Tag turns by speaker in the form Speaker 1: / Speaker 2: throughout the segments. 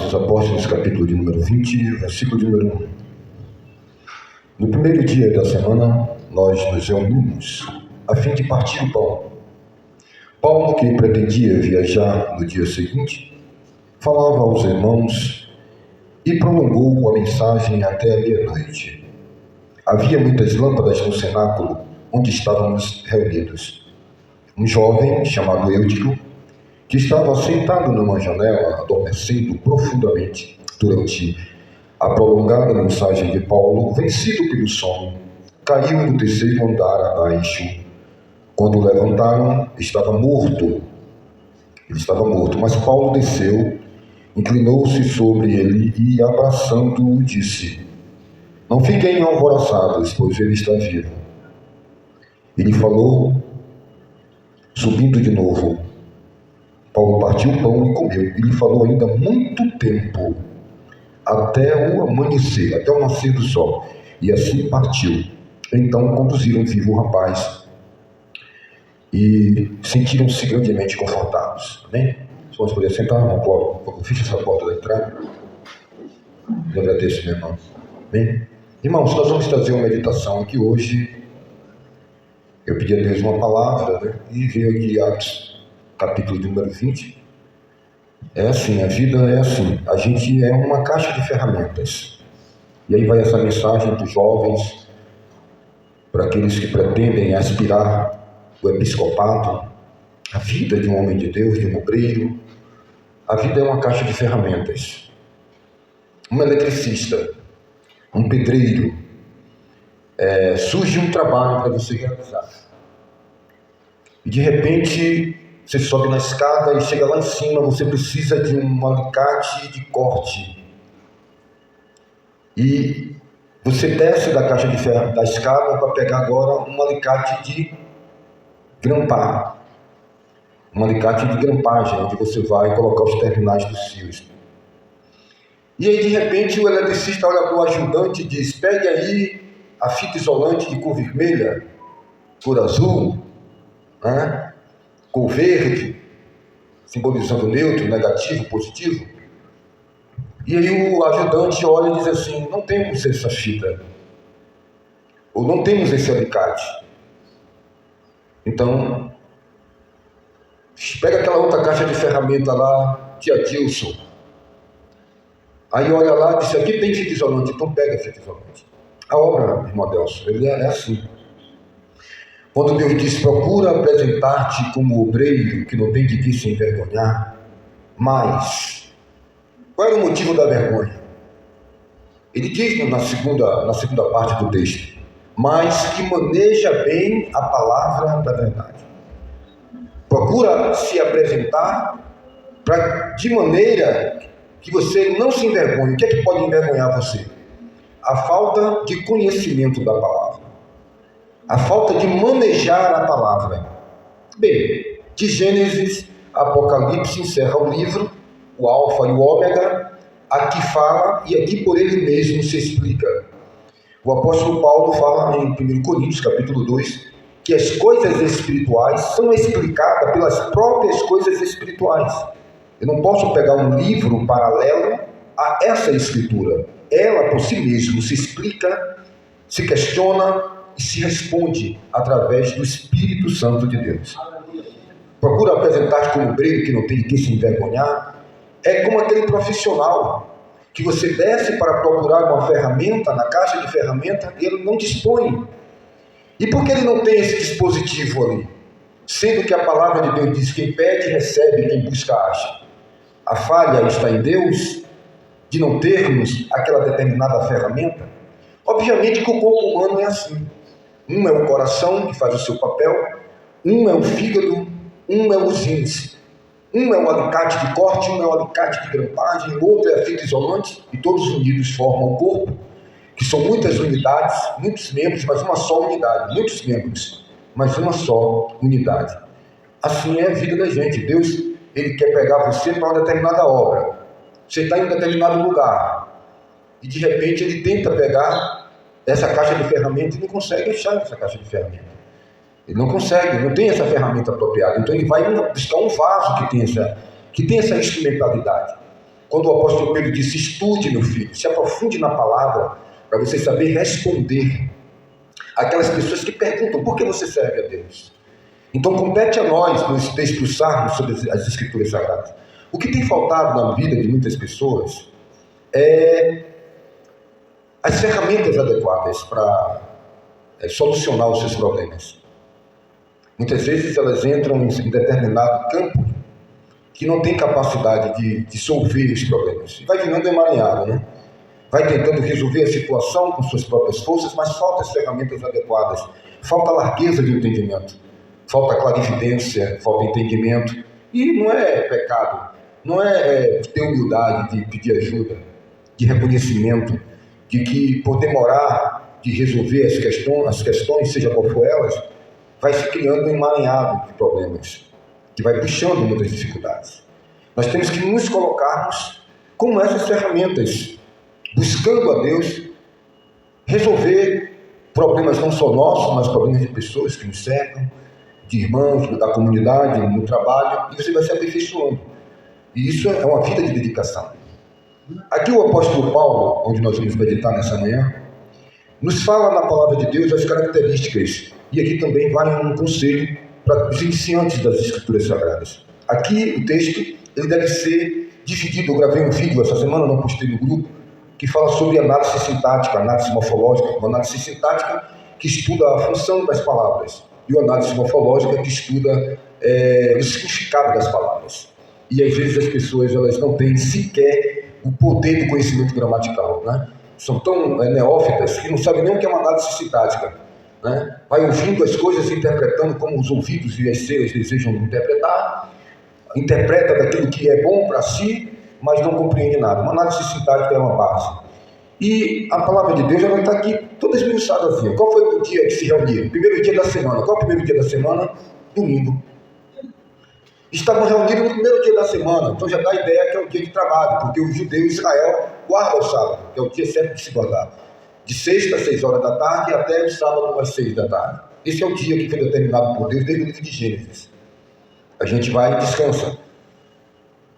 Speaker 1: Atos dos Apóstolos, capítulo de número 20, versículo de número 1. No primeiro dia da semana, nós nos reunimos a fim de partir o pão. Paulo, que pretendia viajar no dia seguinte, falava aos irmãos e prolongou a mensagem até a meia-noite. Havia muitas lâmpadas no cenáculo onde estávamos reunidos. Um jovem chamado Eutico, que estava sentado numa janela, adormecendo profundamente durante a prolongada mensagem de Paulo, vencido pelo sono, caiu do terceiro andar abaixo. Quando o levantaram, estava morto. Ele estava morto, mas Paulo desceu, inclinou-se sobre ele e, abraçando-o, disse: "Não fiquem alvoroçados, pois ele está vivo." Ele falou, subindo de novo. Paulo partiu o pão e comeu. Ele falou ainda muito tempo, até o amanhecer, até o nascer do sol. E assim partiu. Então conduziram vivo o rapaz e sentiram-se grandemente confortados. Amém? Se você puder sentar, irmão Paulo, feche essa porta da entrada. Eu agradeço, meu irmão. Amém? Irmãos, nós vamos trazer uma meditação aqui hoje. Eu pedi a Deus uma palavra, né? E veio aqui Atos, capítulo número 20. É assim, a vida é assim. A gente é uma caixa de ferramentas. E aí vai essa mensagem para os jovens, para aqueles que pretendem aspirar o episcopado, a vida de um homem de Deus, de um obreiro. A vida é uma caixa de ferramentas. Um eletricista, um pedreiro, surge um trabalho para você realizar. E de repente você sobe na escada e chega lá em cima, você precisa de um alicate de corte. E você desce da caixa de ferro da escada para pegar agora um alicate de grampar. Um alicate de grampagem, onde você vai colocar os terminais dos fios. E aí de repente o eletricista olha para o ajudante e diz: "Pegue aí a fita isolante de cor vermelha, cor azul, né? Cor verde, simbolizando neutro, negativo, positivo." E aí o ajudante olha e diz assim: "Não temos essa fita, ou não temos esse alicate." Então, pega aquela outra caixa de ferramenta lá, tia Dilson. Aí olha lá e diz: "Aqui tem fita isolante." Então pega a fita isolante. A obra, irmão Adelson, ele é assim. Quando Deus diz: "Procura apresentar-te como obreiro que não tem de que se envergonhar." Mas, qual era o motivo da vergonha? Ele diz na segunda parte do texto: "Mas que maneja bem a palavra da verdade." Procura se apresentar de maneira que você não se envergonhe. O que é que pode envergonhar você? A falta de conhecimento da palavra. A falta de manejar a palavra. Bem, de Gênesis a Apocalipse encerra o livro, o Alfa e o Ômega, aqui fala e aqui por ele mesmo se explica. O apóstolo Paulo fala em 1 Coríntios, capítulo 2, que as coisas espirituais são explicadas pelas próprias coisas espirituais. Eu não posso pegar um livro paralelo a essa escritura. Ela, por si mesma, se explica, se questiona e se responde através do Espírito Santo de Deus. Procura apresentar-te como obreiro que não tem de que se envergonhar. É como aquele profissional que você desce para procurar uma ferramenta na caixa de ferramenta e ele não dispõe. E por que ele não tem esse dispositivo ali? Sendo que a palavra de Deus diz: "Quem pede, recebe, quem busca, acha." A falha está em Deus de não termos aquela determinada ferramenta? Obviamente que o corpo humano é assim. Um é o coração, que faz o seu papel, um é o fígado, um é os rins. Um é o alicate de corte, um é o alicate de grampagem, o outro é a fita isolante, e todos unidos formam o corpo, que são muitas unidades, muitos membros, mas uma só unidade. Muitos membros, mas uma só unidade. Assim é a vida da gente. Deus, ele quer pegar você para uma determinada obra. Você está em um determinado lugar e de repente ele tenta pegar essa caixa de ferramenta e não consegue achar essa caixa de ferramenta. Ele não consegue, não tem essa ferramenta apropriada. Então ele vai buscar um vaso que tem essa instrumentalidade. quando o apóstolo Pedro disse: estude, meu filho, se aprofunde na palavra, para você saber responder aquelas pessoas que perguntam: por que você serve a Deus? Então compete a nós nos debruçarmos sobre as Escrituras Sagradas. O que tem faltado na vida de muitas pessoas é as ferramentas adequadas para solucionar os seus problemas. Muitas vezes elas entram em determinado campo que não tem capacidade de dissolver os problemas. E vai virando emaranhado, né? Vai tentando resolver a situação com suas próprias forças, mas falta as ferramentas adequadas. Falta largueza de entendimento. Falta clarividência, falta entendimento. E não é pecado, não é ter humildade de pedir ajuda, de reconhecimento, de que por demorar de resolver as questões, seja qual for elas, vai se criando um emaranhado de problemas, que vai puxando muitas dificuldades. Nós temos que nos colocarmos como essas ferramentas, buscando a Deus, resolver problemas não só nossos, mas problemas de pessoas que nos cercam, de irmãos, da comunidade, no trabalho, e você vai se aperfeiçoando. E isso é uma vida de dedicação. Aqui o apóstolo Paulo, onde nós vamos meditar nessa manhã, nos fala na palavra de Deus as características, e aqui também vai um conselho para os iniciantes das Escrituras Sagradas. Aqui o texto ele deve ser dividido. Eu gravei um vídeo essa semana, não postei no grupo, que fala sobre análise sintática, análise morfológica. Uma análise sintática que estuda a função das palavras, e uma análise morfológica que estuda o significado das palavras. E às vezes as pessoas elas não têm sequer o poder do conhecimento gramatical, né? São tão neófitas que não sabem nem o que é uma análise sintática, né? Vai ouvindo as coisas e interpretando como os ouvidos e as ceias desejam interpretar, interpreta daquilo que é bom para si, mas não compreende nada. Uma análise sintática é uma base. E a palavra de Deus já vai estar aqui toda esmiuçada assim. Qual foi o dia que se reuniram? Primeiro dia da semana. Qual é o primeiro dia da semana? Domingo. Estavam reunidos no primeiro dia da semana, então já dá a ideia que é o dia de trabalho, porque o judeu Israel guarda o sábado, que é o dia certo de se guardar. De sexta às 6 horas da tarde até o sábado às 6 da tarde. Esse é o dia que foi determinado por Deus desde o livro de Gênesis. A gente vai e descansa.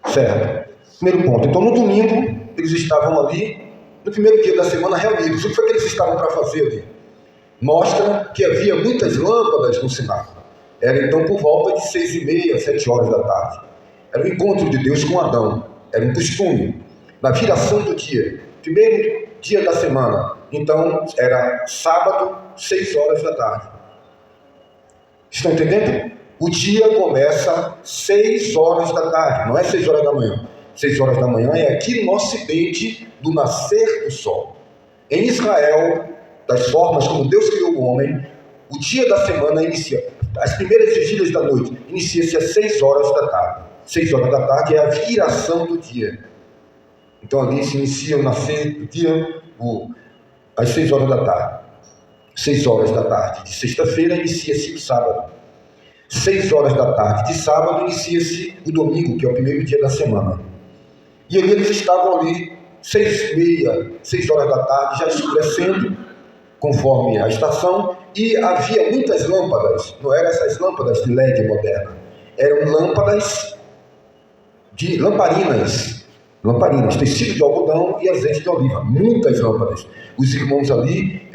Speaker 1: Certo? Primeiro ponto. Então no domingo, eles estavam ali, no primeiro dia da semana, reunidos. O que foi que eles estavam para fazer ali? Mostra que havia muitas lâmpadas no cenáculo. Era então por volta de 6h30, 7 horas da tarde. Era o encontro de Deus com Adão. Era um costume. Na viração do dia, primeiro dia da semana, então era sábado, 6 horas da tarde. Estão entendendo? O dia começa 6 horas da tarde, não é 6 horas da manhã. 6 horas da manhã é aqui no ocidente do nascer do sol. Em Israel, das formas como Deus criou o homem, o dia da semana inicia, as primeiras vigílias da noite, inicia-se às 6 horas da tarde. 6 horas da tarde é a viração do dia. Então ali se inicia o nascer do dia às 6 horas da tarde. 6 horas da tarde de sexta-feira inicia-se o sábado. 6 horas da tarde de sábado inicia-se o domingo, que é o primeiro dia da semana. E ali eles estavam ali, 6h30, 6 horas da tarde, já escurecendo, conforme a estação, e havia muitas lâmpadas. Não eram essas lâmpadas de LED moderna, eram lâmpadas de lamparinas, tecido de algodão e azeite de oliva, muitas lâmpadas. Os irmãos ali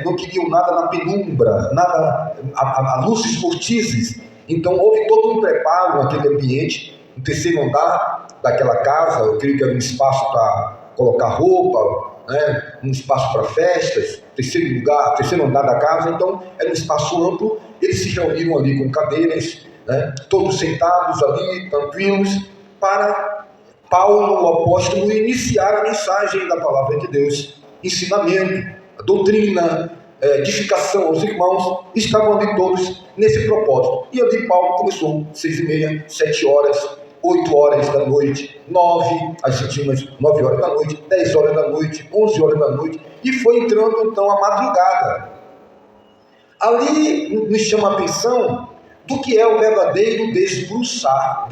Speaker 1: não queriam nada na penumbra, nada a luzes mortizes. Então houve todo um preparo naquele ambiente, no terceiro andar daquela casa. Eu creio que era um espaço para colocar roupa, né? Um espaço para festas, terceiro andar da casa. Então era um espaço amplo. Eles se reuniram ali com cadeiras, né? Todos sentados ali, tranquilos, para Paulo, o apóstolo, iniciar a mensagem da palavra de Deus, ensinamento, doutrina, edificação aos irmãos. Estavam ali todos nesse propósito. E ali Paulo começou 6h30, 7 horas, 8 horas da noite, 9, as últimas 9 horas da noite, 10 horas da noite, 11 horas da noite, e foi entrando então a madrugada. Ali nos chama a atenção do que é o verdadeiro desbruçar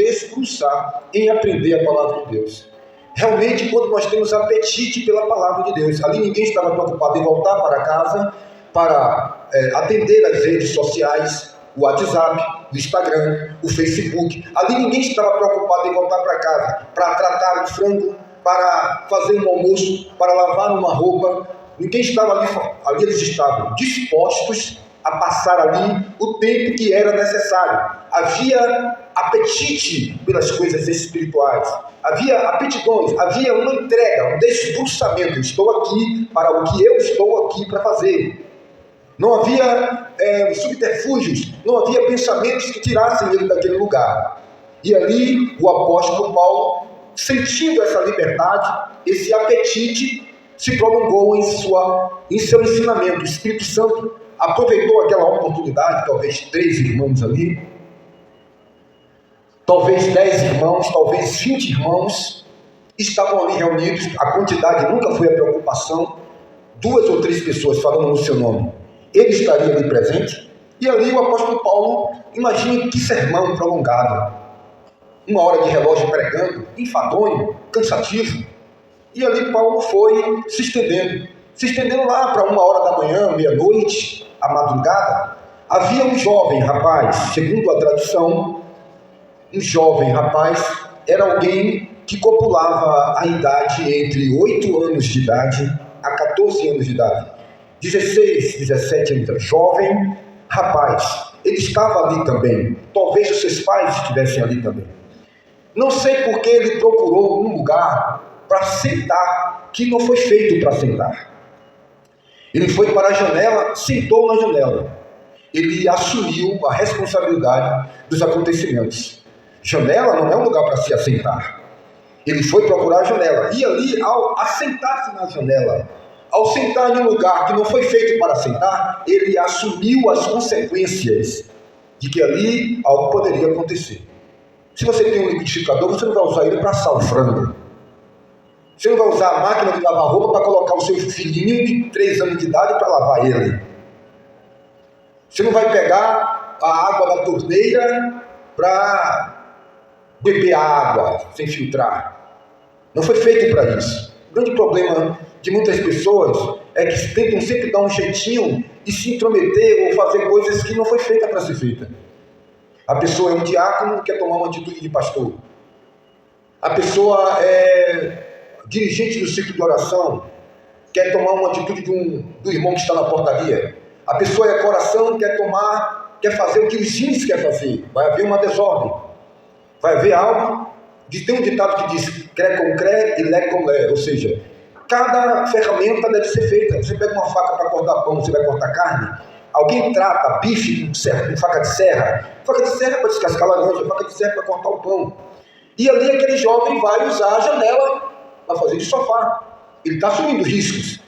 Speaker 1: em aprender a palavra de Deus. Realmente, quando nós temos apetite pela palavra de Deus, ali ninguém estava preocupado em voltar para casa para atender as redes sociais, o WhatsApp, o Instagram, o Facebook. Ali ninguém estava preocupado em voltar para casa para tratar o frango, para fazer um almoço, para lavar uma roupa. Ninguém estava ali eles estavam dispostos a passar ali o tempo que era necessário. Havia apetite pelas coisas espirituais, havia aptidões, havia uma entrega, um desdobramento. Estou aqui para o que eu estou aqui para fazer. Não havia subterfúgios, não havia pensamentos que tirassem ele daquele lugar. E ali o apóstolo Paulo, sentindo essa liberdade, esse apetite, se prolongou em seu ensinamento. O Espírito Santo aproveitou aquela oportunidade, talvez 3 irmãos ali, talvez 10 irmãos, talvez 20 irmãos, estavam ali reunidos. A quantidade nunca foi a preocupação, 2 ou 3 pessoas falando no seu nome. Ele estaria ali presente, e ali o apóstolo Paulo, imagine que sermão prolongado, 1 hora de relógio pregando, enfadonho, cansativo, e ali Paulo foi se estendendo lá para 1 hora da manhã, meia-noite, à madrugada. Havia um jovem rapaz, segundo a tradição, um jovem rapaz era alguém que copulava a idade entre 8 anos de idade a 14 anos de idade. 16, 17 anos, jovem rapaz. Ele estava ali também. Talvez os seus pais estivessem ali também. Não sei por que ele procurou um lugar para sentar, que não foi feito para sentar. Ele foi para a janela, sentou na janela. Ele assumiu a responsabilidade dos acontecimentos. Janela não é um lugar para se assentar. Ele foi procurar a janela. E ali, ao assentar-se na janela, ao sentar em um lugar que não foi feito para sentar, ele assumiu as consequências de que ali algo poderia acontecer. Se você tem um liquidificador, você não vai usar ele para assar o frango. Você não vai usar a máquina de lavar roupa para colocar o seu filhinho de 3 anos de idade para lavar ele. Você não vai pegar a água da torneira para beber a água sem filtrar. Não foi feito para isso. O grande problema de muitas pessoas é que tentam sempre dar um jeitinho e se intrometer ou fazer coisas que não foi feita para ser feita. A pessoa é um diácono, quer tomar uma atitude de pastor. A pessoa é dirigente do ciclo de oração, quer tomar uma atitude do irmão que está na portaria. A pessoa é coração, quer fazer o que os índios querem fazer. Vai haver uma desordem. Vai haver algo. Tem um ditado que diz cré com cré e lé com lé. Ou seja, cada ferramenta deve ser feita. Você pega uma faca para cortar pão, você vai cortar carne. Alguém trata bife com faca de serra. Faca de serra para descascar laranja, faca de serra para cortar o pão. E ali aquele jovem vai usar a janela para fazer de sofá. Ele está assumindo riscos.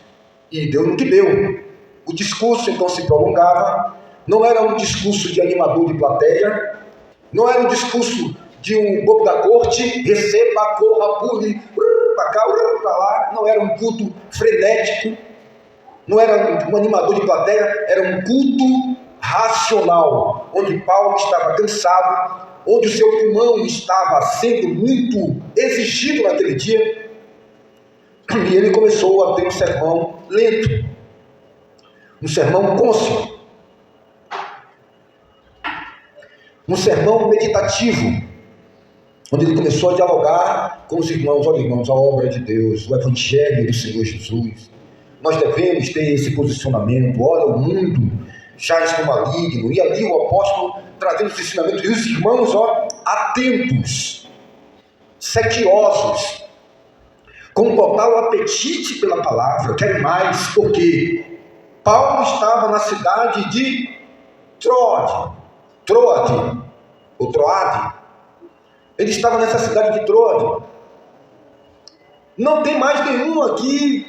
Speaker 1: E deu no que deu. O discurso então se prolongava. Não era um discurso de animador de plateia. Não era um discurso de um bobo da corte. Receba, corra, pule, para cá, para lá. Não era um culto frenético. Não era um animador de plateia. Era um culto racional. Onde Paulo estava cansado. Onde o seu pulmão estava sendo muito exigido naquele dia. E ele começou a ter um sermão lento, um sermão cônscio, um sermão meditativo, onde ele começou a dialogar com os irmãos. Olha, irmãos, a obra de Deus, o Evangelho do Senhor Jesus, nós devemos ter esse posicionamento. Olha, o mundo já está maligno. E ali o apóstolo trazendo os ensinamentos, e os irmãos, atentos, sequiosos, com total apetite pela palavra. Querem mais, porque Paulo estava na cidade de Troade, ou Troade. Ele estava nessa cidade de Troade. Não tem mais nenhum aqui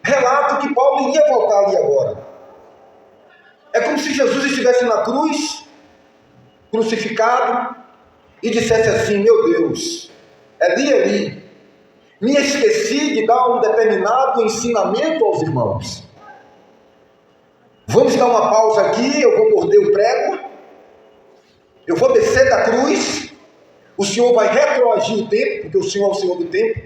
Speaker 1: relato que Paulo iria voltar ali agora. É como se Jesus estivesse na cruz, crucificado, e dissesse assim: meu Deus, ali, me esqueci de dar um determinado ensinamento aos irmãos. Vamos dar uma pausa aqui, eu vou morder o prego, eu vou descer da cruz, o Senhor vai retroagir o tempo, porque o Senhor é o Senhor do tempo,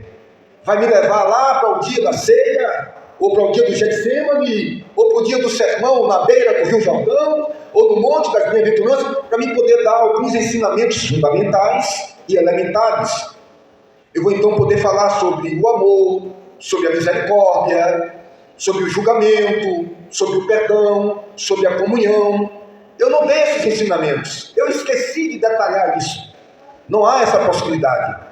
Speaker 1: vai me levar lá para o dia da ceia, ou para o dia do Getsemane, ou para o dia do sermão na beira do Rio Jordão, ou no Monte das Bem-aventuranças, para mim poder dar alguns ensinamentos fundamentais e elementares. Eu vou então poder falar sobre o amor, sobre a misericórdia, sobre o julgamento, sobre o perdão, sobre a comunhão. Eu não dei esses ensinamentos. Eu esqueci de detalhar isso. Não há essa possibilidade.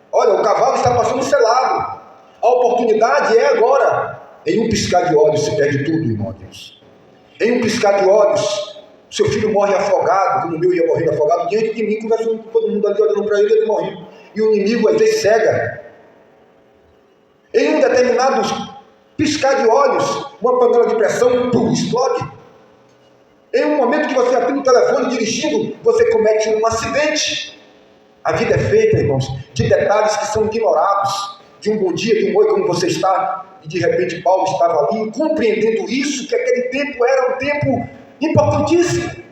Speaker 1: Olha, o cavalo está passando selado. A oportunidade é agora. Em um piscar de olhos se perde tudo, irmão Deus. Em um piscar de olhos, seu filho morre afogado, como o meu ia morrer afogado, diante de mim, conversando com todo mundo ali, olhando para ele, ele morreu. E o inimigo às vezes cega. Em um determinado piscar de olhos, uma panela de pressão, pum, explode. Em um momento que você atende o telefone dirigindo, você comete um acidente. A vida é feita, irmãos, de detalhes que são ignorados. De um bom dia, de um oi, como você está, e de repente Paulo estava ali, compreendendo isso, que aquele tempo era um tempo importantíssimo.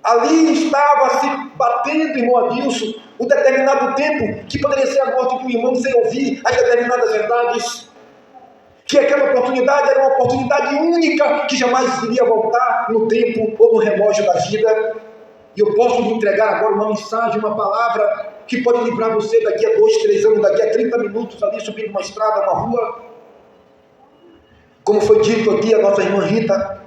Speaker 1: Ali estava se batendo, irmão Adilson, o determinado tempo que poderia ser a morte de um irmão sem ouvir as determinadas verdades. Que aquela oportunidade era uma oportunidade única que jamais iria voltar no tempo ou no relógio da vida. E eu posso lhe entregar agora uma mensagem, uma palavra que pode livrar você daqui a 2, 3 anos, daqui a 30 minutos ali subindo uma estrada, uma rua. Como foi dito aqui a nossa irmã Rita,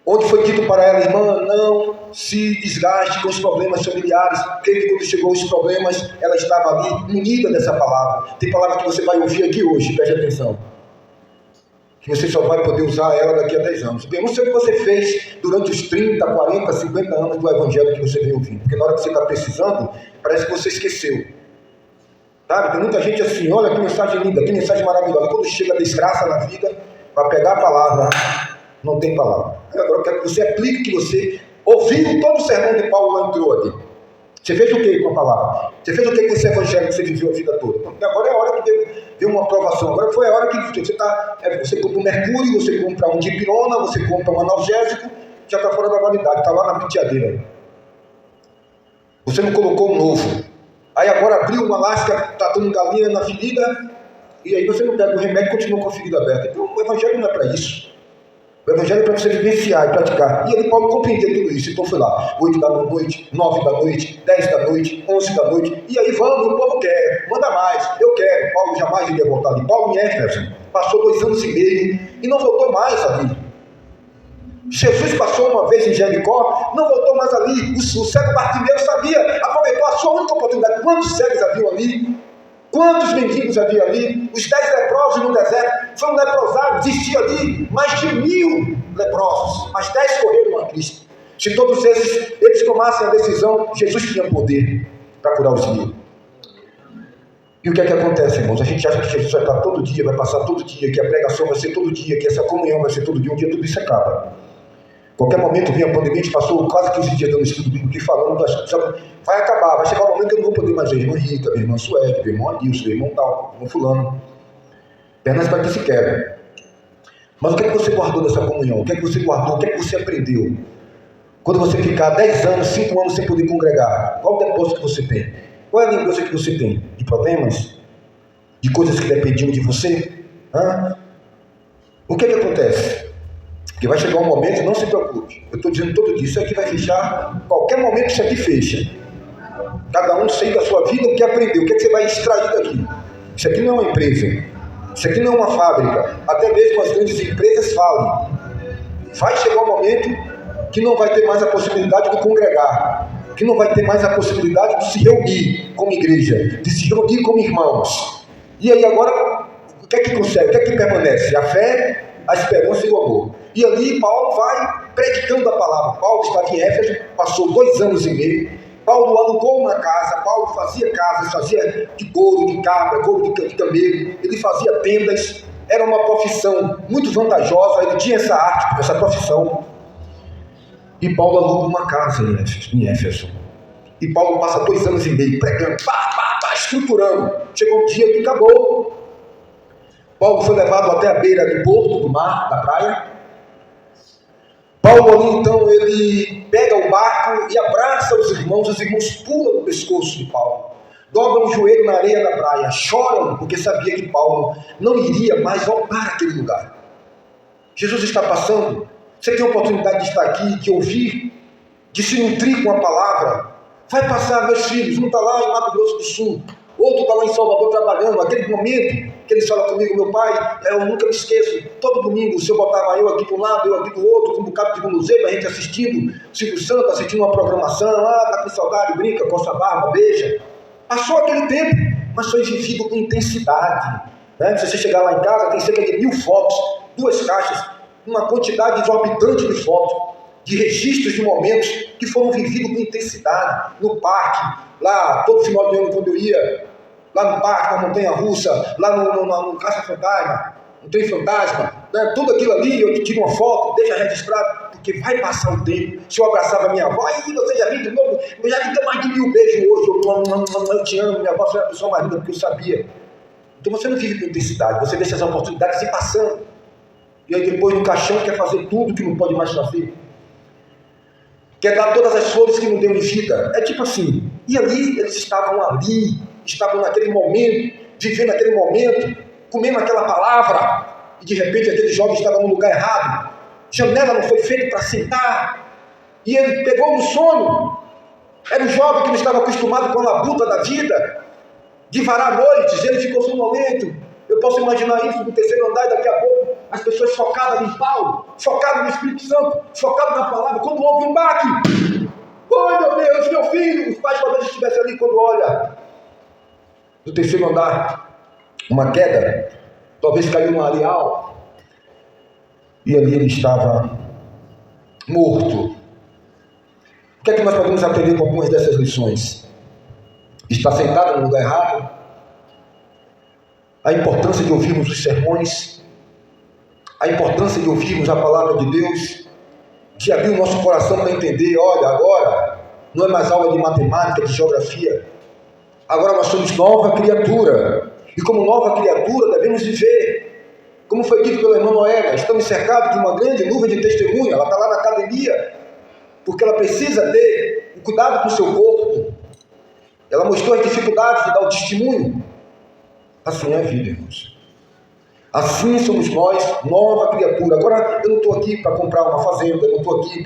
Speaker 1: onde foi dito para ela, irmã, não se desgaste com os problemas familiares. Creio que quando chegou os problemas, ela estava ali unida dessa palavra. Tem palavra que você vai ouvir aqui hoje, preste atenção. Que você só vai poder usar ela daqui a 10 anos. Eu não sei o que você fez durante os 30, 40, 50 anos do evangelho que você veio ouvindo. Porque na hora que você está precisando, parece que você esqueceu. Sabe? Tem muita gente assim, olha que mensagem linda, que mensagem maravilhosa. Quando chega a desgraça na vida, para pegar a palavra, não tem palavra. Agora eu quero que você aplique que você ouviu todo o sermão de Paulo lá entrou aqui. Você fez o que com a palavra? Você fez o que com esse evangelho que você viveu a vida toda? Então, agora é a hora que deu uma aprovação. Agora foi a hora que você compra um mercúrio, você compra um dipirona, você compra um analgésico, já está fora da validade, está lá na penteadeira. Você não colocou um novo. Aí agora abriu uma lasca, está dando galinha na ferida, e aí você não pega o remédio e continua com a ferida aberta. Então o evangelho não é para isso. O evangelho é para você vivenciar e praticar. E ele pode compreender tudo isso. Então foi lá, 8 da noite, 9 da noite, 10 da noite, 11 da noite. E aí vamos, o povo quer, manda mais, eu quero. Paulo jamais iria voltar ali. Paulo em Éfeso passou 2 anos e meio e não voltou mais ali. Jesus passou uma vez em Jericó, não voltou mais ali. O cego Bartimeu sabia, aproveitou a sua única oportunidade. Quantos cegos haviam ali? Quantos mendigos havia ali? Os 10 leprosos no deserto. Foi um leprosário, existia ali mais de 1000 leprosos, mas 10 correram a Cristo. Se todos eles tomassem a decisão, Jesus tinha poder para curar os 1000. E o que é que acontece, irmãos? A gente acha que Jesus vai estar todo dia, vai passar todo dia, que a pregação vai ser todo dia, que essa comunhão vai ser todo dia. Um dia tudo isso acaba. Qualquer momento vem a pandemia, a gente passou quase 15 dias dando estudo bíblico aqui falando, vai acabar, vai chegar um momento que eu não vou poder mais ver a irmã Rita, minha irmã Suede, meu irmão Adilson, meu irmão tal, meu fulano. Pernas para que se quebra. Mas o que é que você guardou dessa comunhão? O que é que você guardou? O que é que você aprendeu? Quando você ficar 10 anos, 5 anos sem poder congregar, qual o depósito que você tem? Qual é a lembrança que você tem? De problemas? De coisas que dependiam de você? O que é que acontece? Porque vai chegar um momento, não se preocupe. Eu estou dizendo todo dia, isso aqui vai fechar. Qualquer momento isso aqui fecha. Cada um sei da sua vida o que aprendeu, o que é que você vai extrair daqui. Isso aqui não é uma empresa. Isso aqui não é uma fábrica. Até mesmo as grandes empresas falam. Vai chegar um momento que não vai ter mais a possibilidade de congregar. Que não vai ter mais a possibilidade de se reunir como igreja. De se reunir como irmãos. E aí agora, o que é que consegue? O que é que permanece? A fé, a esperança e o amor. E ali Paulo vai predicando a palavra. Paulo estava em Éfeso, passou 2 anos e meio. Paulo alugou uma casa, Paulo fazia casas, fazia de couro, de cabra, couro de camelo, ele fazia tendas, era uma profissão muito vantajosa, ele tinha essa arte, essa profissão. E Paulo aluga uma casa em Éfeso. E Paulo passa 2 anos e meio pregando, estruturando. Chegou um dia que acabou. Paulo foi levado até a beira do porto, do mar, da praia. Paulo ali então, ele pega o barco e abraça os irmãos pulam no pescoço de Paulo, dobram o joelho na areia da praia, choram porque sabia que Paulo não iria mais voltar àquele lugar. Jesus está passando, você tem a oportunidade de estar aqui, de ouvir, de se nutrir com a palavra. Vai passar, meus filhos, um está lá em Mato Grosso do Sul, outro está lá em Salvador trabalhando. Aquele momento que ele fala comigo, meu pai, eu nunca me esqueço, todo domingo o senhor botava eu aqui de um lado, eu aqui do outro, com um bocado de guloseima, a gente assistindo Silvio Santos, assistindo uma programação, tá com saudade, brinca, coça a barba, beija. Passou aquele tempo, mas foi vivido com intensidade. Né? Se você chegar lá em casa, tem cerca de 1000 fotos, 2 caixas, uma quantidade exorbitante de fotos, de registros de momentos que foram vividos com intensidade, no parque, lá todo final de ano quando eu ia, lá no parque, na montanha-russa, lá no caça-fantasma, no trem fantasma, né? Tudo aquilo ali, eu tiro uma foto, deixa registrado, porque vai passar o tempo. Se eu abraçava minha avó, e você já viu de novo, eu já vi mais de 1000 beijos hoje, eu te amo, minha avó foi a pessoa mais linda, porque eu sabia. Então você não vive com intensidade, você deixa as oportunidades ir passando, e aí depois no caixão quer fazer tudo que não pode mais fazer, quer dar todas as flores que não deu em vida. É tipo assim, e ali eles estavam naquele momento, vivendo aquele momento, comendo aquela palavra, e de repente aquele jovem estava no lugar errado, janela não foi feita para sentar, e ele pegou no sono. Era um jovem que não estava acostumado com a labuta da vida, de varar noites, ele ficou sonolento. Eu posso imaginar isso no terceiro andar, e daqui a pouco as pessoas focadas em Paulo, focadas no Espírito Santo, focadas na palavra, quando houve um baque, oi meu Deus, meu filho, os pais talvez estivessem ali, quando olha do terceiro andar, uma queda, talvez caiu no areal, e ali ele estava morto. O que é que nós podemos aprender com algumas dessas lições? Está sentado no lugar errado, a importância de ouvirmos os sermões, a importância de ouvirmos a palavra de Deus, de abrir o nosso coração para entender, olha, agora não é mais aula de matemática, de geografia, agora nós somos nova criatura, e como nova criatura devemos viver, como foi dito pela irmã Noela, estamos cercados de uma grande nuvem de testemunha, ela está lá na academia, porque ela precisa ter o cuidado com o seu corpo, ela mostrou as dificuldades de dar o testemunho. Assim é a vida, irmãos. Assim somos nós, nova criatura. Agora, eu não estou aqui para comprar uma fazenda, eu não estou aqui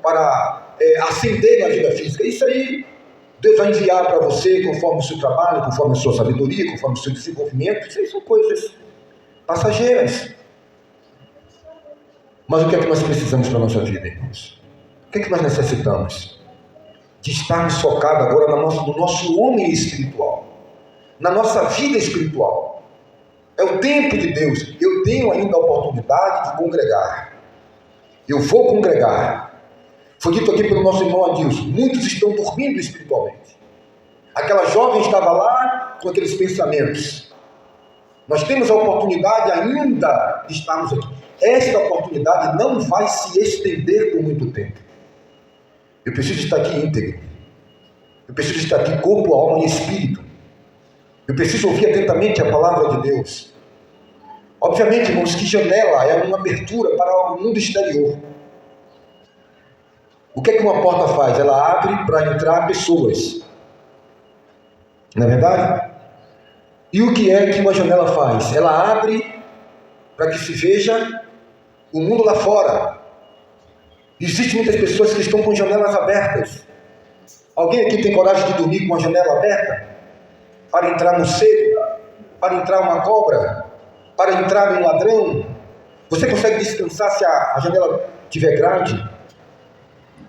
Speaker 1: para ascender na vida física. Isso aí, Deus vai enviar para você conforme o seu trabalho, conforme a sua sabedoria, conforme o seu desenvolvimento. Isso aí são coisas passageiras. Mas o que é que nós precisamos para a nossa vida, irmãos? O que é que nós necessitamos? De estarmos focados agora no nosso homem espiritual, na nossa vida espiritual. É o tempo de Deus. Eu tenho ainda a oportunidade de congregar. Eu vou congregar. Foi dito aqui pelo nosso irmão Adilson, muitos estão dormindo espiritualmente. Aquela jovem estava lá com aqueles pensamentos. Nós temos a oportunidade ainda de estarmos aqui. Esta oportunidade não vai se estender por muito tempo. Eu preciso estar aqui íntegro. Eu preciso estar aqui corpo, alma e espírito. Eu preciso ouvir atentamente a palavra de Deus. Obviamente, irmãos, que janela é uma abertura para o mundo exterior. O que é que uma porta faz? Ela abre para entrar pessoas. Não é verdade? E o que é que uma janela faz? Ela abre para que se veja o mundo lá fora. Existem muitas pessoas que estão com janelas abertas. Alguém aqui tem coragem de dormir com uma janela aberta? Para entrar no seco? Para entrar uma cobra? Para entrar um ladrão? Você consegue descansar se a janela tiver grade?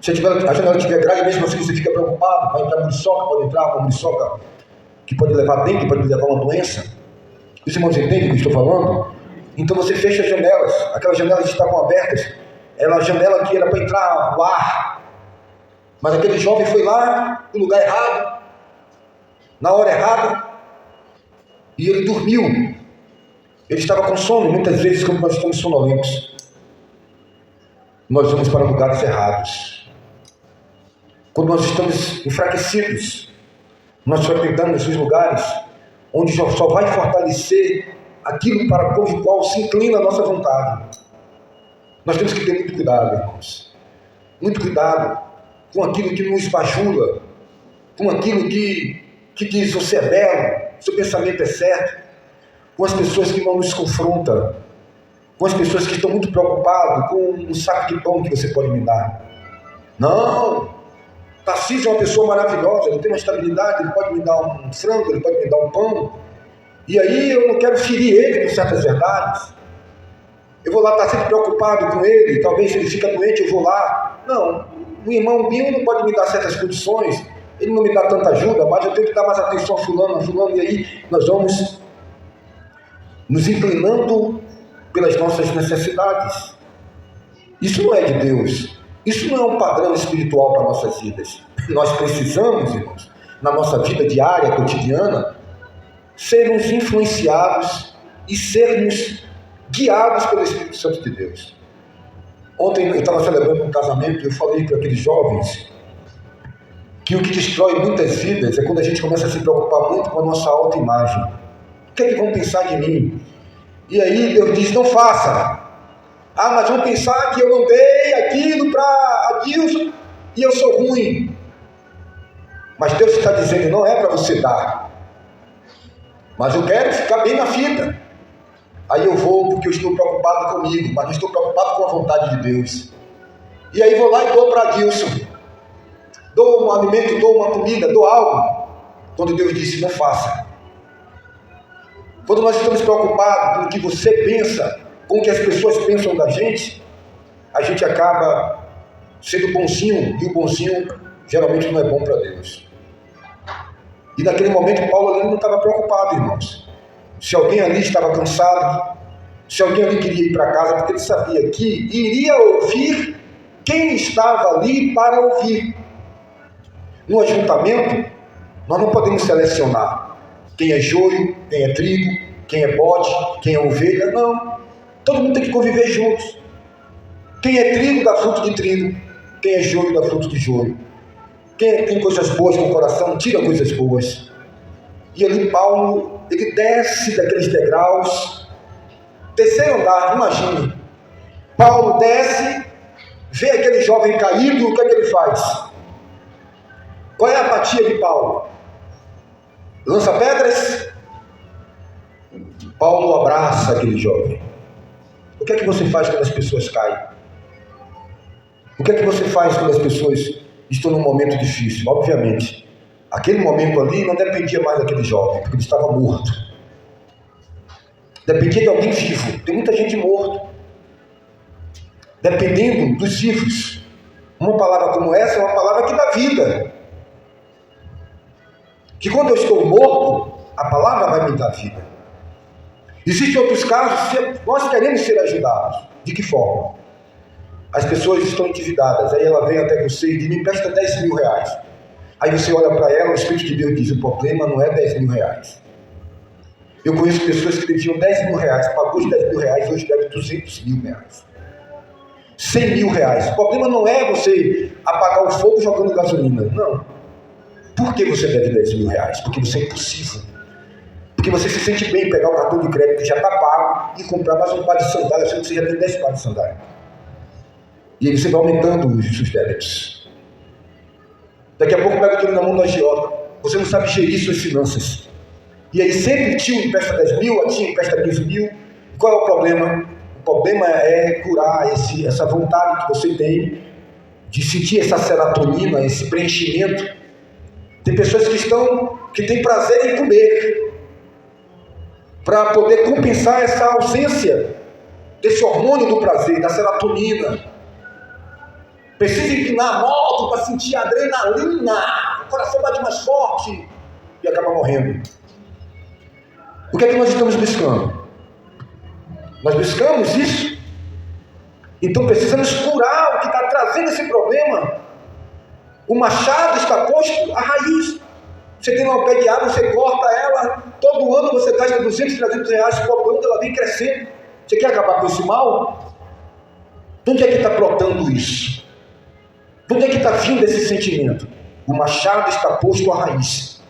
Speaker 1: Se a janela tiver grade, mesmo assim você fica preocupado, vai entrar muriçoca, pode entrar uma muriçoca que pode levar dengue, pode levar uma doença. Os irmãos entendem o que eu estou falando? Então você fecha as janelas, aquelas janelas que estavam abertas, era a janela que era para entrar o ar. Mas aquele jovem foi lá no lugar errado, na hora errada, e ele dormiu. Ele estava com sono. Muitas vezes, quando nós estamos sonolentos, nós vamos para lugares errados. Quando nós estamos enfraquecidos, nós frequentamos esses lugares onde só vai fortalecer aquilo para o qual se inclina a nossa vontade. Nós temos que ter muito cuidado, irmãos. Muito cuidado com aquilo que nos bajula, com aquilo que diz você é belo, seu pensamento é certo, com as pessoas que não nos confrontam, com as pessoas que estão muito preocupadas com um saco de pão que você pode me dar. Não! Tarcísio é uma pessoa maravilhosa, ele tem uma estabilidade, ele pode me dar um frango, ele pode me dar um pão. E aí eu não quero ferir ele com certas verdades. Eu vou lá estar sempre preocupado com ele, talvez se ele fica doente eu vou lá. Não, o irmão Binho não pode me dar certas condições, ele não me dá tanta ajuda, mas eu tenho que dar mais atenção a fulano, e aí nós vamos nos inclinando pelas nossas necessidades. Isso não é de Deus. Isso não é um padrão espiritual para nossas vidas. Nós precisamos, irmãos, na nossa vida diária, cotidiana, sermos influenciados e sermos guiados pelo Espírito Santo de Deus. Ontem eu estava celebrando um casamento e eu falei para aqueles jovens que o que destrói muitas vidas é quando a gente começa a se preocupar muito com a nossa autoimagem. O que é que vão pensar de mim? E aí Deus diz, não faça. Ah, mas vão pensar que eu não dei aquilo para Adilson e eu sou ruim. Mas Deus está dizendo, não é para você dar. Mas eu quero ficar bem na fita. Aí eu vou porque eu estou preocupado comigo, mas não estou preocupado com a vontade de Deus. E aí vou lá e dou para Adilson. Dou um alimento, dou uma comida, dou algo. Quando Deus disse, não faça. Quando nós estamos preocupados com o que você pensa, com o que as pessoas pensam da gente, a gente acaba sendo bonzinho, e o bonzinho geralmente não é bom para Deus. E naquele momento Paulo ali não estava preocupado, irmãos. Se alguém ali estava cansado, se alguém ali queria ir para casa, porque ele sabia que iria ouvir quem estava ali para ouvir. No ajuntamento, nós não podemos selecionar quem é joio, quem é trigo, quem é bode, quem é ovelha, não. Todo mundo tem que conviver juntos. Quem é trigo dá fruto de trigo, quem é joio dá fruto de joio. Quem tem coisas boas no coração, tira coisas boas. E ali Paulo, ele desce daqueles degraus, terceiro andar, imagine. Paulo desce, vê aquele jovem caído, o que é que ele faz? Qual é a apatia de Paulo? Lança pedras? Paulo abraça aquele jovem. O que é que você faz quando as pessoas caem? O que é que você faz quando as pessoas estão num momento difícil? Obviamente, aquele momento ali não dependia mais daquele jovem, porque ele estava morto. Dependia de alguém vivo. Tem muita gente morta. Dependendo dos vivos. Uma palavra como essa é uma palavra que dá vida. Que quando eu estou morto, a palavra vai me dar vida. Existem outros casos, nós queremos ser ajudados. De que forma? As pessoas estão endividadas, aí ela vem até você e diz, me empresta 10 mil reais. Aí você olha para ela, o Espírito de Deus diz, o problema não é 10 mil reais. Eu conheço pessoas que deviam 10 mil reais, pagou os 10 mil reais, hoje deve 200 mil reais. 100 mil reais. O problema não é você apagar o fogo jogando gasolina, não. Por que você deve 10 mil reais? Porque você é impossível. Porque você se sente bem em pegar o cartão de crédito que já está pago e comprar mais um par de sandálias, achando que você já tem 10 pares de sandália. E aí você vai aumentando os seus débitos. Daqui a pouco pega o dinheiro na mão do agiota. Você não sabe gerir suas finanças. E aí sempre tio empresta 10 mil, a tia empresta 15 mil. Qual é o problema? O problema é curar essa vontade que você tem de sentir essa serotonina, esse preenchimento. Tem pessoas que têm prazer em comer para poder compensar essa ausência desse hormônio do prazer, da serotonina. Precisa empinar a moto para sentir a adrenalina, o coração bate mais forte e acaba morrendo. O que é que nós estamos buscando? Nós buscamos isso. Então precisamos curar o que está trazendo esse problema. O machado está posto à raiz. Você tem uma pé de água, você corta ela, todo ano você gasta 200, 300 reais cortando, ela vem crescendo. Você quer acabar com esse mal? De onde é que está brotando isso? De onde é que está vindo esse sentimento? O machado está posto à raiz.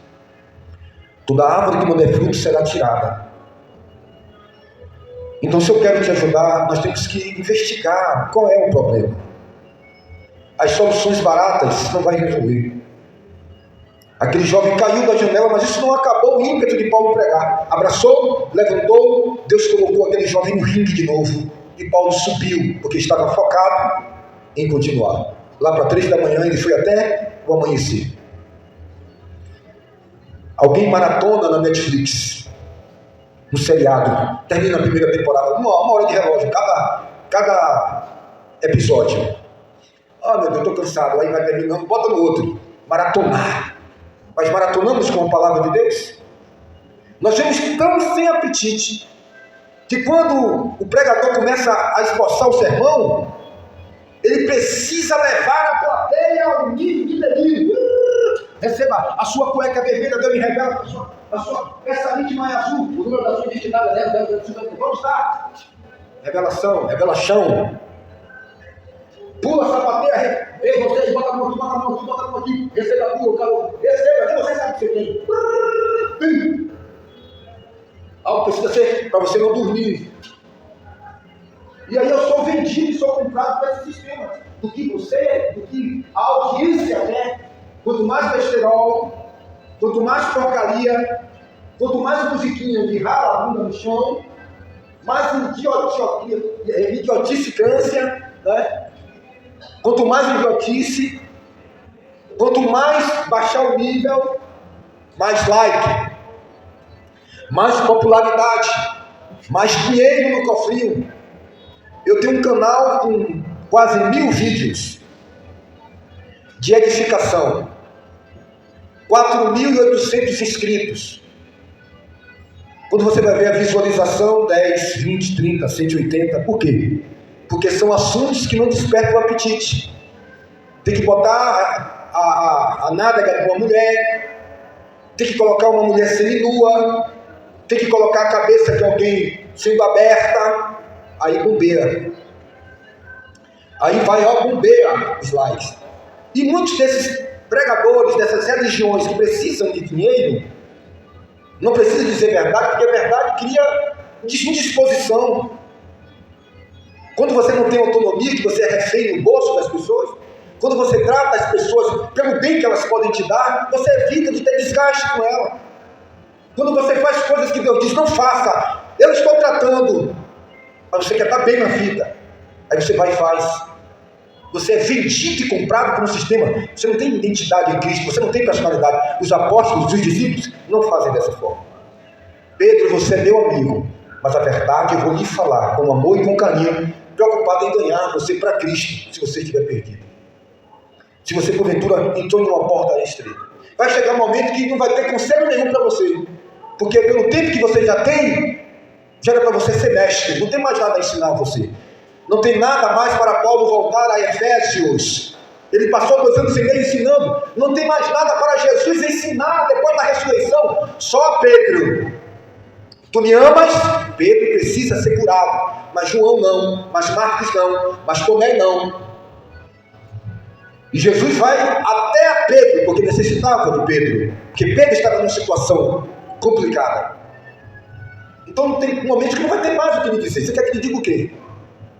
Speaker 1: Toda árvore que não der fruto será tirada. Então, se eu quero te ajudar, nós temos que investigar qual é o problema. As soluções baratas não vai resolver. Aquele jovem caiu da janela, mas isso não acabou o ímpeto de Paulo pregar. Abraçou, levantou, Deus colocou aquele jovem no ringue de novo. E Paulo subiu, porque estava focado em continuar. Lá para 3 da manhã, ele foi até o amanhecer. Alguém maratona na Netflix, no seriado, termina a primeira temporada, uma hora de relógio, cada episódio. Ah, meu Deus, estou cansado. Aí vai terminando, bota no outro. Maratonar. Mas maratonamos com a palavra de Deus? Nós vemos tão sem apetite que quando o pregador começa a esboçar o sermão, ele precisa levar a plateia ao nível de delírio. Receba a sua cueca vermelha, Deus me revela. Essa íntima é azul. O número da sua identidade é 050. Vamos estar. Revelação. Pula, sapateia. Ei, vocês, bota a mão aqui. Receba a pula, calor. Receba, nem você sabe o que você tem. Algo precisa ser para você não dormir. E aí eu sou vendido e sou comprado por esse sistema. Do que a audiência quer. Quanto mais besterol, quanto mais porcaria, quanto mais musiquinha de rala a bunda no chão, mais idiotice câncer, né? Quanto mais idiotice, quanto mais baixar o nível, mais like, mais popularidade, mais dinheiro no cofrinho. Eu tenho um canal com quase 1000 vídeos de edificação, 4.800 inscritos. Quando você vai ver a visualização, 10, 20, 30, 180, por quê? Porque são assuntos que não despertam o apetite. Tem que botar a nádega de uma mulher, tem que colocar uma mulher seminua, tem que colocar a cabeça de alguém sendo aberta, aí bombeia. Aí vai, bombeia os likes. E muitos desses pregadores, dessas religiões que precisam de dinheiro, não precisam dizer verdade, porque a verdade cria indisposição. Quando você não tem autonomia, que você é refém no bolso das pessoas, quando você trata as pessoas pelo bem que elas podem te dar, você evita de ter desgaste com ela. Quando você faz coisas que Deus diz, não faça, eu estou tratando, mas você quer estar bem na vida, aí você vai e faz. Você é vendido e comprado por um sistema. Você não tem identidade em Cristo, você não tem personalidade. Os apóstolos, os discípulos não fazem dessa forma. Pedro, você é meu amigo, mas a verdade eu vou lhe falar com amor e com carinho, preocupado em ganhar você para Cristo, se você estiver perdido. Se você porventura entrou numa porta estreita, vai chegar um momento que não vai ter conselho nenhum para você, porque pelo tempo que você já tem, já era para você ser mestre, não tem mais nada a ensinar a você. Não tem nada mais para Paulo voltar a Efésios. Ele passou 2 anos e meio ensinando. Não tem mais nada para Jesus ensinar depois da ressurreição. Só Pedro. Tu me amas? Pedro precisa ser curado. Mas João não. Mas Marcos não. Mas Tomé não. E Jesus vai até a Pedro, porque necessitava de Pedro. Porque Pedro estava numa situação complicada. Então tem momentos que não vai ter mais o que me dizer. Você quer que lhe diga o quê?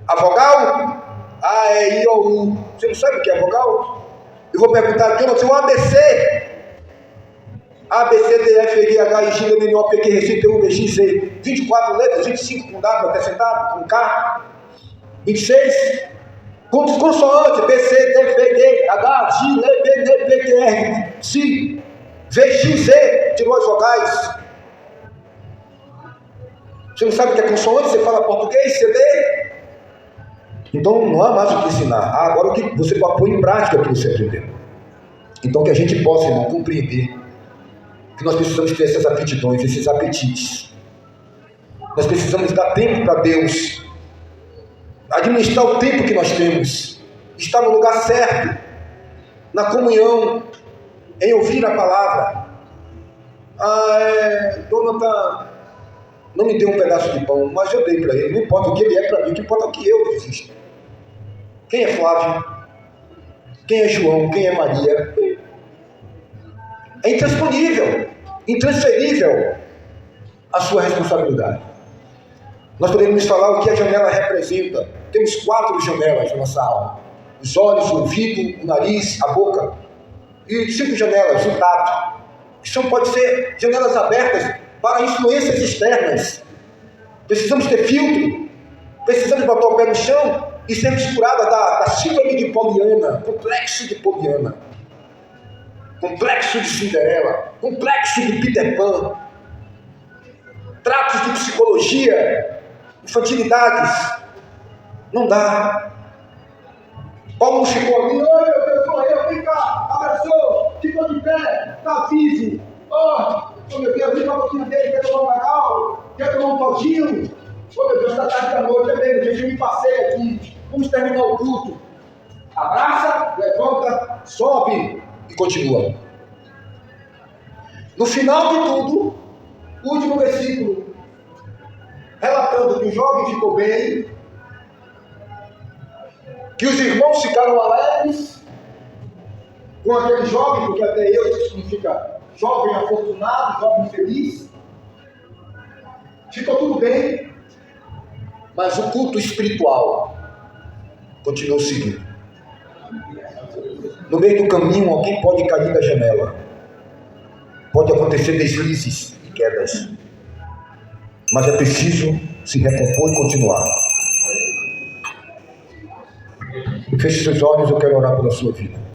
Speaker 1: A vogal? É I, O, U. Você não sabe o que é vogal? Eu vou perguntar aqui, o ABC. A, B, C, D, F, G, H, I, J, L, M, N, O, P, Q, R, S, T, U, V, X, Z. 24 letras, 25 com W acrescentado, com K. 26. Quantos consoantes? B, C, D, F, G, H, J, L, M, N, P, Q, R, S, V, X, Z. Tirou as vogais. Você não sabe o que é consoante? Você fala português, você lê? Então não há mais o que ensinar. Agora o que você pode pôr em prática o que você aprendeu. Então que a gente possa, irmão, compreender que nós precisamos ter essas aptidões, esses apetites. Nós precisamos dar tempo para Deus, administrar o tempo que nós temos, estar no lugar certo, na comunhão, em ouvir a palavra. Jonathan não me deu um pedaço de pão, mas eu dei para ele. Não importa o que ele é para mim, o que importa é o que eu existo. Quem é Flávio? Quem é João? Quem é Maria? É intransponível, intransferível a sua responsabilidade. Nós podemos falar o que a janela representa. Temos 4 janelas na nossa alma: os olhos, o ouvido, o nariz, a boca, e 5 janelas, o tato. Isso pode ser janelas abertas para influências externas. Precisamos ter filtro, precisamos botar o pé no chão e sermos curados da síndrome de Poliana, complexo de Poliana. complexo de Cinderela, complexo de Peter Pan, tratos de psicologia, infantilidades. Não dá. Paulo chegou ali, oi meu Deus, morreu, vem cá, abraçou, ficou de pé, está vivo. Oh meu Deus, vem a boquinha dele, quer tomar um varal, quer tomar um pautinho. Oh meu Deus, está tarde da noite, é mesmo, gente, eu me passei aqui, vamos terminar o culto. Abraça, levanta, sobe e continua. No final de tudo, o último versículo, relatando que o jovem ficou bem, que os irmãos ficaram alegres com aquele jovem, porque até eu significa jovem afortunado, jovem feliz. Ficou tudo bem, mas o culto espiritual continuou seguindo. No meio do caminho, alguém pode cair da janela, pode acontecer deslizes e quedas, mas é preciso se recompor e continuar. Feche seus olhos, eu quero orar pela sua vida.